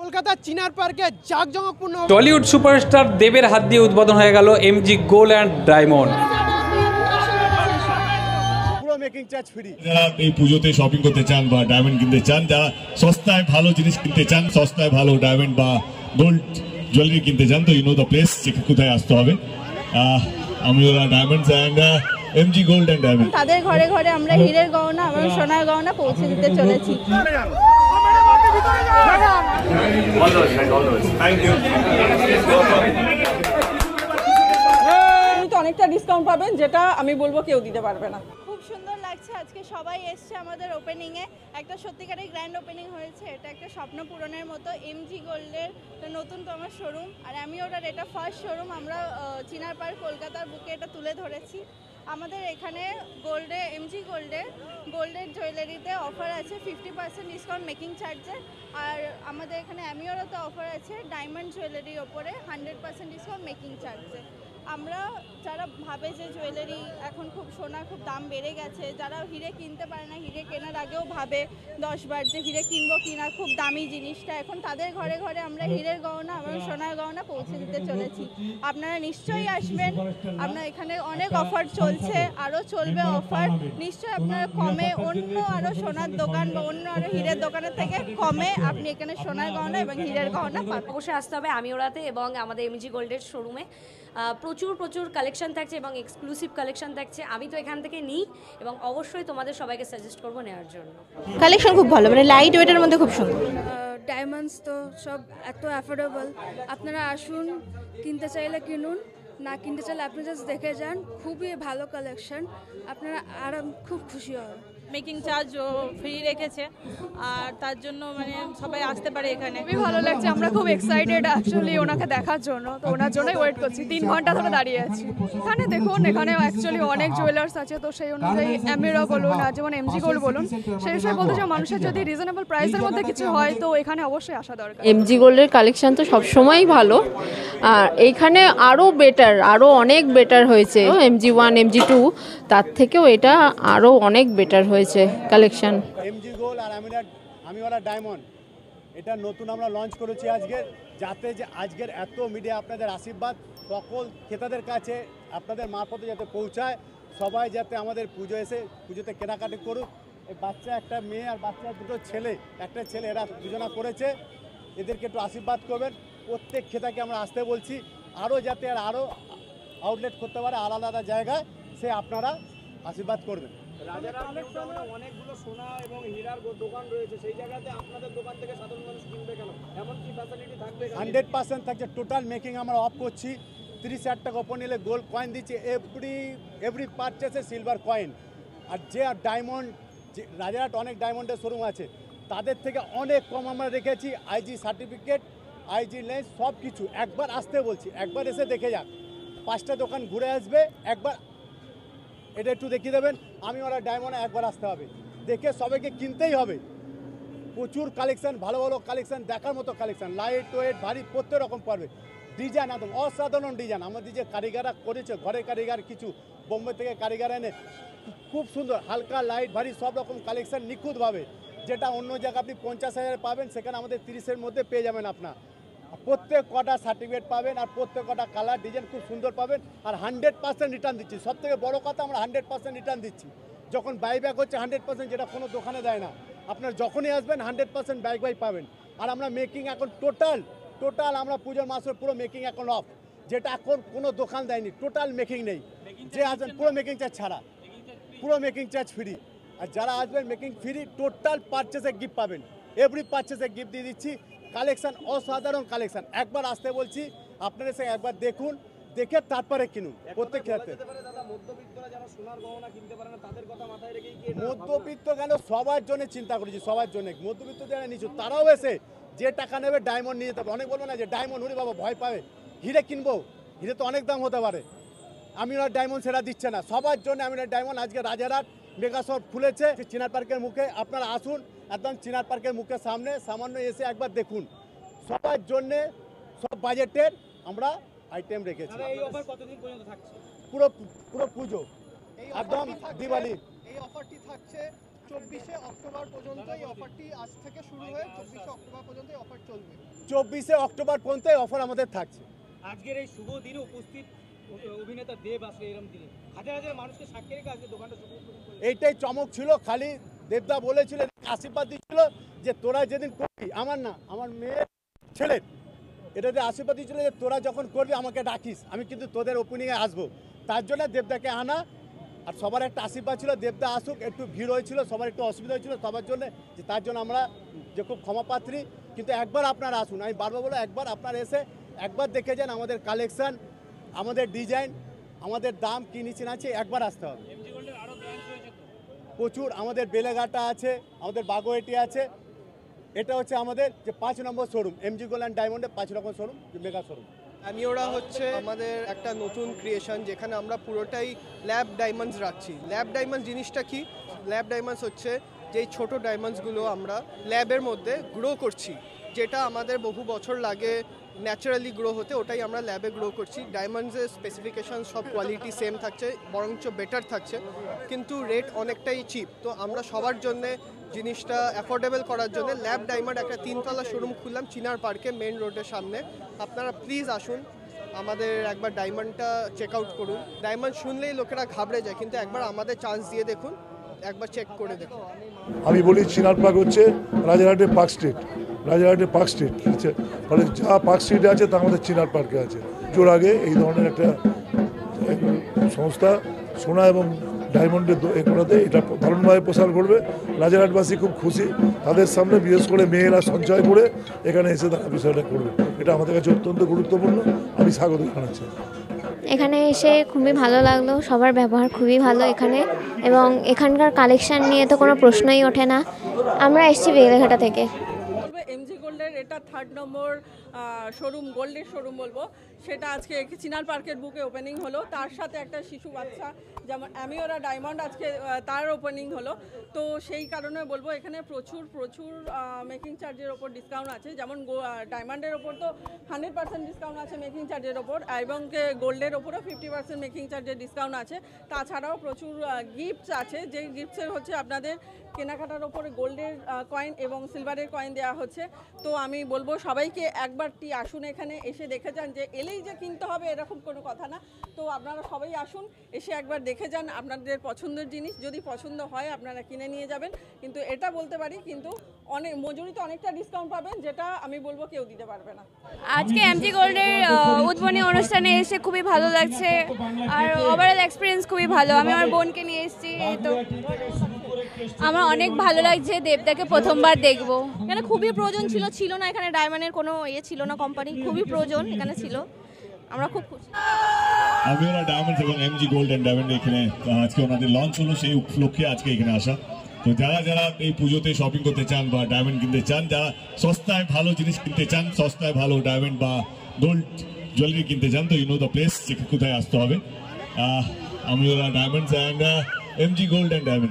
কলকাতা চিনার পার্কে জাঁকজমকপূর্ণ Tollywood superstar দেবের হাত দিয়ে উদ্বোধন হয়ে গেল এমজি গোল্ড অ্যান্ড ডায়মন্ড। পুরো মেকিং চার্জ ফ্রি। যারা এই পুজোতে শপিং করতে চান বা ডায়মন্ড কিনতে চান, যারা সস্তায় ভালো জিনিস কিনতে চান, সস্তায় ভালো ডায়মন্ড বা গোল্ড জুয়েলারি কিনতে চান, তো ইউ নো দ্য প্লেস, কোথায় আসতে হবে। আমি ওরা diamonds and MG gold and diamond, তাদের ঘরে ঘরে আমরা হীরের গহনা এবং সোনার গহনা পৌঁছে দিতে চলেছি। অনেকটা ডিসকাউন্ট পাবেন, যেটা আমি বলবো কেউ দিতে পারবে না। খুব সুন্দর লাগছে, আজকে সবাই এসছে আমাদের ওপেনিংয়ে। একটা সত্যিকারের গ্র্যান্ড ওপেনিং হয়েছে, এটা একটা স্বপ্ন পূরণের মতো। এমজি গোল্ডের নতুনতম শোরুম, আর আমি ওটার এটা ফার্স্ট শোরুম। আমরা চিনার পার্ক কলকাতার বুকে এটা তুলে ধরেছি। আমাদের এখানে এমজি গোল্ডের জুয়েলারিতে অফার আছে 50% ডিসকাউন্ট মেকিং চার্জে। আর আমাদের এখানে অ্যামিওরাতে অফার আছে ডায়মন্ড জুয়েলারির ওপরে 100% ডিসকাউন্ট মেকিং চার্জে। আমরা যারা ভাবে যে জুয়েলারি এখন খুব সোনা খুব দাম বেড়ে গেছে, যারা হিরে কিনতে পারে না, হিরে কেনার আগেও ভাবে 10 বার যে হিরে কিনবো কিনা, খুব দামি জিনিসটা, এখন তাদের ঘরে ঘরে আমরা হিরের গহনা এবং সোনার গহনা পৌঁছে দিতে চলেছি। আপনারা নিশ্চয়ই আসবেন। আপনার এখানে অনেক অফার চলছে, আরও চলবে অফার। নিশ্চয়ই আপনারা কমে অন্য আরও সোনার দোকান বা অন্য আরও হিরের দোকানের থেকে কমে আপনি এখানে সোনার গহনা এবং হিরের গহনা পাবেন। অবশ্যই আসতে হবে আমিওরাতে এবং আমাদের এমজি গোল্ডের শোরুমে। প্রচুর কালেকশন থাকছে এবং এক্সক্লুসিভ কালেকশন থাকছে। আমি তো এখান থেকে নিই এবং অবশ্যই তোমাদের সবাইকে সাজেস্ট করবো নেওয়ার জন্য। কালেকশন খুব ভালো, মানে লাইট ওয়েটের মধ্যে খুব সুন্দর। ডায়মন্ডস তো সব এত অ্যাফোর্ডেবল, আপনারা আসুন, কিনতে চাইলে কিনুন, না কিনতে চাইলে আপনি জাস্ট দেখে যান। খুবই ভালো কালেকশন, আপনারা খুব খুশি হবেন। মেকিং চার্জও ফ্রি রেখেছে, আর তার জন্য মানে সবাই আসতে পারে এখানে। খুবই ভালো লাগছে, আমরা খুব এক্সাইটেড অ্যাকচুয়ালি ওনাকে দেখার জন্য। তো ওনার জন্যই ওয়েট করছি, 3 ঘন্টা ধরে দাঁড়িয়ে আছি। এখানে দেখুন, এখানে অ্যাকচুয়ালি অনেক জুয়েলার্স আছে, তো সেই অনুযায়ী অ্যামিরা বলুন আর যেমন এমজি গোল্ড বলুন, সেই বিষয়ে বলতে চাই মানুষের যদি রিজনেবল প্রাইসের মধ্যে কিছু হয় তো এখানে অবশ্যই আসা দরকার। এমজি গোল্ডের কালেকশন তো সবসময়ই ভালো, আর এইখানে আরও বেটার, আরও অনেক বেটার হয়েছে। এমজি 1 এমজি 2 তার থেকেও এটা আরও অনেক বেটার হয়েছে কালেকশন। এমজি গোল্ড আর আমিওরা ডায়মন্ড, এটা নতুন আমরা লঞ্চ করেছি আজকে, যাতে যে আজকের এত মিডিয়া আপনাদের আশীর্বাদ সকল ক্রেতাদের কাছে আপনাদের মারফতে যাতে পৌঁছায়, সবাই যাতে আমাদের পুজোতে কেনাকাটি করুক। এই বাচ্চা একটা মেয়ে আর বাচ্চা দুটো ছেলে, একটা ছেলে, এরা দুজনা করেছে, এদেরকে একটু আশীর্বাদ করবেন। প্রত্যেক ক্রেতাকে আমরা আসতে বলছি, আরও যাতে আরও আউটলেট করতে পারে আলাদা জায়গায়, সে আপনারা আশীর্বাদ করবেন। অনেকগুলো সোনা এবং হীরার দোকান রয়েছে, সেই জায়গাতে আপনাদের দোকান থেকে সাধারণ মানুষ কিনবে কেন? এমন কি ফ্যাসিলিটি থাকবে? 100% থাকছে। টোটাল মেকিং আমরা অফ করছি। 30,000 টাকা ওপর নিলে গোল্ড কয়েন দিচ্ছি, এভরি পারচেসে সিলভার কয়েন। আর যে ডায়মন্ড, যে রাজারহাট অনেক ডায়মন্ডের শোরুম আছে, তাদের থেকে অনেক কম আমরা রেখেছি। আইজি সার্টিফিকেট, আইজি লেন্স, সব কিছু। একবার আসতে বলছি, একবার এসে দেখে যাক। 5টা দোকান ঘুরে আসবে, একবার এটা একটু দেখিয়ে দেবেন। আমি ওরা ডায়মন্ডে একবার আসতে হবে, দেখে সবাইকে কিনতেই হবে। প্রচুর কালেকশন, ভালো ভালো কালেকশন, দেখার মতো কালেকশন, লাইট ওয়েট ভারী প্রত্যেক রকম পারবে। ডিজাইন একদম অসাধারণ ডিজাইন। আমাদের যে কারিগররা করেছে, ঘরের কারিগর কিছু বোম্বে থেকে কারিগর এনে খুব সুন্দর হালকা লাইট ভারী সব রকম কালেকশন নিখুঁতভাবে, যেটা অন্য জায়গায় আপনি 50,000 পাবেন, সেখানে আমাদের 30-এর মধ্যে পেয়ে যাবেন। আপনার প্রত্যেক কটা সার্টিফিকেট পাবেন, আর প্রত্যেক কটা কালার ডিজাইন খুব সুন্দর পাবেন। আর 100% রিটার্ন দিচ্ছি। সবথেকে বড় কথা, আমরা 100% রিটার্ন দিচ্ছি। যখন বাইব্যাক হচ্ছে 100%, যেটা কোনো দোকানে দেয় না। আপনার যখনই আসবেন 100% বাইক পাবেন। আর আমরা মেকিং এখন টোটাল আমরা পুজোর মাসের পুরো মেকিং এখন অফ, যেটা এখন কোনো দোকান দেয়নি। টোটাল মেকিং নেই, যে আসবেন পুরো মেকিং চার্জ ছাড়া, পুরো মেকিং চার্জ ফ্রি। আর যারা আসবেন মেকিং ফ্রি, টোটাল পারচেসে গিফট পাবেন। এভরি পারচেসে গিফট দিয়ে দিচ্ছি। কালেকশন অসাধারণ কালেকশন, একবার আসতে বলছি। আপনারা এসে একবার দেখুন, দেখে তারপরে কিনুন। প্রত্যেক ক্ষেত্রে মধ্যবিত্ত কেন, সবার জন্য চিন্তা করেছি, সবার জন্য। মধ্যবিত্ত যারা নিচু, তারাও এসে যে টাকা নেবে ডায়মন্ড নিয়ে যেতে হবে। অনেক বলবো না যে ডায়মন্ড হলে বাবা ভয় পাবে, হিরে কিনবো, হিরে তো অনেক দাম হতে পারে। আমিরা ডায়মন্ড সেটা দিচ্ছে না, সবার জন্য আমিরা ডায়মন্ড। আজকে রাজারহাট মেগা শপ খুলেছে চিনার পার্কের মুখে, আপনারা আসুন, একদম চিনার পার্কের মুখের সামনে, সামান্য এসে একবার দেখুন। সবার জন্যে সব বাজেটের আমরা আইটেম রেখেছি। এই অফার কতদিন পর্যন্ত থাকছে? পুরো পুজো, একদম দিওয়ালি। এই অফারটি থাকছে 24শে অক্টোবর পর্যন্ত। এই অফারটি আজ থেকে শুরু হয়ে 24শে অক্টোবর পর্যন্ত এই অফার চলবে। 24 অক্টোবর পর্যন্ত এই অফার আমাদের থাকছে। আজকের এই শুভ দিনে উপস্থিত অভিনেতা দেব আসলে এরকম দিনে হাজার হাজার মানুষকে সাক্ষী রেখে আজকে দোকানটা শুভ করলেন। এইটাই চমক ছিল। খালি দেবদা বলেছিল, আশীর্বাদ দিচ্ছিল যে তোরা যেদিন করবি, আমার না আমার মেয়ের ছেলের, এটাতে আশীর্বাদ দিচ্ছিল যে তোরা যখন করবি আমাকে ডাকিস, আমি কিন্তু তোদের ওপেনিংয়ে আসবো। তার জন্য দেবদাকে আনা, আর সবার একটা আশীর্বাদ ছিল দেবদা আসুক। একটু ভিড় হয়েছিল, সবার একটু অসুবিধা হয়েছিল সবার জন্য, যে তার জন্য আমরা যে খুব ক্ষমাপাত্রী। কিন্তু একবার আপনারা আসুন, আমি বারবার বলো, একবার আপনারা এসে একবার দেখে যান আমাদের কালেকশন, আমাদের ডিজাইন, আমাদের দাম কী নিচে আছে, একবার আসতে হবে। প্রচুর আমাদের বেলেঘাটা আছে, আমাদের বাগোয়েটি আছে। এটা হচ্ছে আমাদের যে 5 নম্বর শোরুম, এমজি গোল্ড অ্যান্ড ডায়মন্ডের 5 নম্বর শোরুম, মেগা শোরুম। অ্যামিওরা হচ্ছে আমাদের একটা নতুন ক্রিয়েশন, যেখানে আমরা পুরোটাই ল্যাব ডায়মন্ডস রাখছি। ল্যাব ডায়মন্ডস জিনিসটা কি? ল্যাব ডায়মন্ডস হচ্ছে যেই ছোট ডায়মন্ডসগুলো আমরা ল্যাবের মধ্যে গ্রো করছি, যেটা আমাদের বহু বছর লাগে ন্যাচারালি গ্রো হতে, ওটাই আমরা ল্যাবে গ্রো করছি। ডায়মন্ডসের স্পেসিফিকেশান সব কোয়ালিটি সেম থাকছে, বরঞ্চ বেটার থাকছে, কিন্তু রেট অনেকটাই চিপ। তো আমরা সবার জন্যে জিনিসটা অ্যাফোর্ডেবল করার জন্য ল্যাব ডায়মন্ড একটা 3তলা শোরুম খুললাম চিনার পার্কে, মেন রোডের সামনে। আপনারা প্লিজ আসুন, আমাদের একবার ডায়মন্ডটা চেক আউট করুন। ডায়মন্ড শুনলেই লোকেরা ঘাবড়ে যায়, কিন্তু একবার আমাদের চান্স দিয়ে দেখুন, একবার চেক করে দেখুন। আমি বলি চিনার পার্ক হচ্ছে রাজারহাটের পার্ক স্ট্রিট, রাজারহাটের পার্ক স্ট্রিট আছে, ফলে যা পার্ক স্ট্রিটে আছে তা আমাদের চিনার পার্কে আছে। জোর আগে এই ধরনের একটা সংস্থা সোনা এবং ডায়মন্ডের এগুলোতে এটা দারুণভাবে প্রসার করবে। রাজারহাটবাসী খুব খুশি, তাদের সামনে বিশেষ করে মেয়েরা সঞ্চয় করে এখানে এসে তারা বিষয়টা করবে, এটা আমাদের কাছে অত্যন্ত গুরুত্বপূর্ণ। আমি স্বাগত জানাচ্ছি। এখানে এসে খুবই ভালো লাগলো, সবার ব্যবহার খুবই ভালো এখানে, এবং এখানকার কালেকশন নিয়ে তো কোনো প্রশ্নই ওঠে না। আমরা এসেছি বেলেঘাটা থেকে। এমজি গোল্ডের এটা 3rd নম্বর শোরুম, গোল্ডের শোরুম বলবো, সেটা আজকে চিনার পার্কের বুকে ওপেনিং হলো। তার সাথে একটা শিশু বাচ্চা যেমন অ্যামিওরা ডায়মন্ড আজকে তার ওপেনিং হলো। তো সেই কারণে বলবো এখানে প্রচুর মেকিং চার্জের ওপর ডিসকাউন্ট আছে। যেমন ডায়মন্ডের ওপর তো 100% ডিসকাউন্ট আছে মেকিং চার্জের ওপর, এবং গোল্ডের ওপরও 50% মেকিং চার্জের ডিসকাউন্ট আছে। তাছাড়াও প্রচুর গিফটস আছে, যে গিফটসের হচ্ছে আপনাদের কেনাকাটার ওপরে গোল্ডের কয়েন এবং সিলভারের কয়েন দেওয়া হচ্ছে। তো আমি বলবো সবাইকে একবারটি আসুন, এখানে এসে দেখে যান, যে এলেই যে কিনতে হবে এরকম কোনো কথা না। তো আপনারা সবাই আসুন, এসে একবার দেখে যান, আপনাদের পছন্দের জিনিস যদি পছন্দ হয় আপনারা কিনে নিয়ে যাবেন। কিন্তু এটা বলতে পারি, কিন্তু অনেক মজুরিতে অনেকটা ডিসকাউন্ট পাবেন, যেটা আমি বলবো কেউ দিতে পারবে না। আজকে এমজি গোল্ডের উদ্বোধনী অনুষ্ঠানে এসে খুবই ভালো লাগছে, আর ওভারঅল এক্সপিরিয়েন্স খুবই ভালো। আমি আমার বোনকে নিয়ে এসেছি, তো আমার অনেক ভালো লাগছে। দেবদাকে প্রথমবার দেখবো, এখানে খুবই প্রয়োজন ছিল না, এখানে ডায়মন্ডের কোনো ছিল না কোম্পানি, খুবই প্রয়োজন এখানে ছিল। আমরা খুব খুশি। আমিওরা ডায়মন্ডস এবং এমজি গোল্ড অ্যান্ড ডায়মন্ড এখানে আজকে ওনাদের লঞ্চ হলো, সেই উপলক্ষে আজকে এখানে আসা। তো যারা এই পুজোতে শপিং করতে চান বা ডায়মন্ড কিনতে চান, যারা সস্তায় ভালো জিনিস কিনতে চান, সস্তায় ভালো ডায়মন্ড বা গোল্ড জুয়েলারি কিনতে চান, তো ইউ নো দ্য প্লেস, কোথায় আসতে হবে। আমিওরা diamonds and MG gold and diamond.